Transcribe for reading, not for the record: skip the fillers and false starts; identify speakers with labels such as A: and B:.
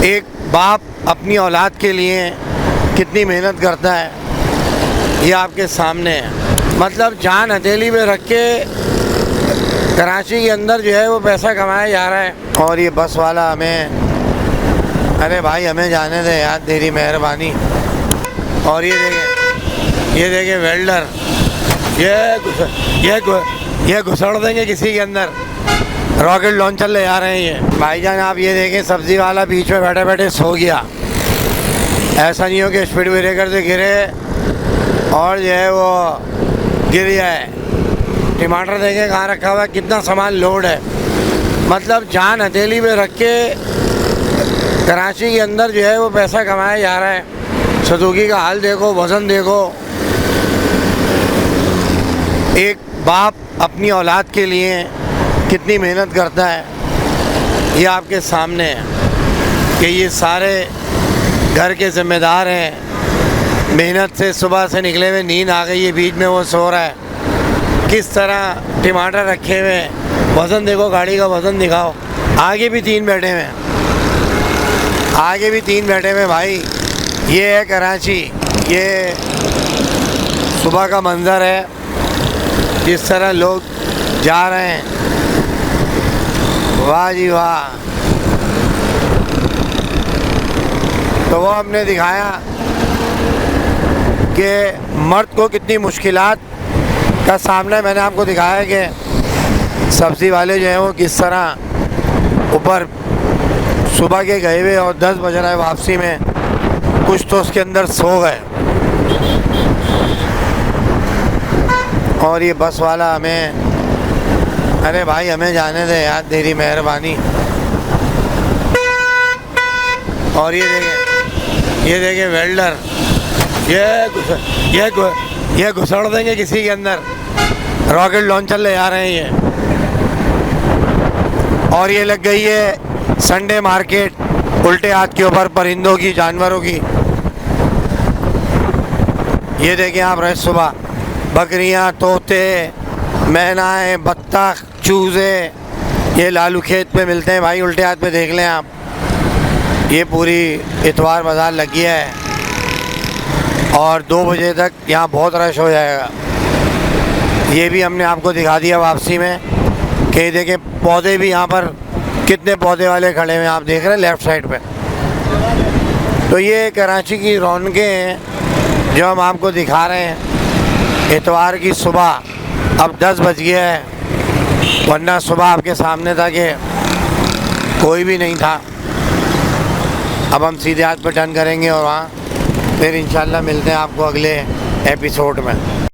A: एक बाप अपनी औलाद के लिए कितनी मेहनत करता है ये आपके सामने है। मतलब जान हथेली में रख के कराची के अंदर जो है वो पैसा कमाया जा रहा है। और ये बस वाला हमें, अरे भाई हमें जाने दे यार, तेरी मेहरबानी। और ये देखे वेल्डर, ये घुसड़ देंगे किसी के अंदर, रॉकेट लॉन्चर ले जा रहे हैं ये। भाईजान आप ये देखें, सब्जी वाला बीच में बैठे बैठे सो गया। ऐसा नहीं हो कि स्पीड ब्रेकर से गिरे और जो है वो गिर जाए। टमाटर देखें कहाँ रखा हुआ है, कितना सामान लोड है। मतलब जान हथेली में रख के कराची के अंदर जो है वो पैसा कमाया जा रहा है। सुजुकी का हाल देखो, वज़न देखो। एक बाप अपनी औलाद के लिए कितनी मेहनत करता है ये आपके सामने है कि ये सारे घर के ज़िम्मेदार हैं। मेहनत से सुबह से निकले हुए, नींद आ गई है, बीच में वो सो रहा है। किस तरह टमाटर रखे हुए हैं, वज़न देखो, गाड़ी का वज़न दिखाओ। आगे भी तीन बैठे हुए हैं, आगे भी तीन बैठे हुए भाई। ये है कराची, ये सुबह का मंज़र है, जिस तरह लोग जा रहे हैं। वाह जी वाह। तो वो हमने दिखाया कि मर्द को कितनी मुश्किलात का सामना। मैंने आपको दिखाया कि सब्ज़ी वाले जो हैं वो किस तरह ऊपर सुबह के गए हुए और 10 बज रहा है वापसी में, कुछ तो उसके अंदर सो गए। और ये बस वाला हमें, अरे भाई हमें जाने दे यार, तेरी मेहरबानी। और ये देखे वेल्डर, ये घुसड़ देंगे किसी के अंदर, रॉकेट लॉन्चर ले जा रहे हैं ये। और ये लग गई है संडे मार्केट, उल्टे हाथ के ऊपर परिंदों की, जानवरों की। ये देखें आप, रोज सुबह बकरियां, तोते, मैनाएं, बत्तख, चूज़े, ये लालू खेत पे मिलते हैं भाई। उल्टे हाथ पे देख लें आप, ये पूरी इतवार बाज़ार लगी है और 2 बजे तक यहाँ बहुत रश हो जाएगा। ये भी हमने आपको दिखा दिया वापसी में कि देखें पौधे भी यहाँ पर कितने पौधे वाले खड़े हुए हैं, आप देख रहे हैं लेफ़्ट साइड पे। तो ये कराची की रौनकें हैं जो हम आपको दिखा रहे हैं। इतवार की सुबह अब 10 बज गया है, वरना सुबह आपके सामने था कि कोई भी नहीं था। अब हम सीधे हाथ पर टर्न करेंगे और वहाँ फिर इंशाल्लाह मिलते हैं आपको अगले एपिसोड में।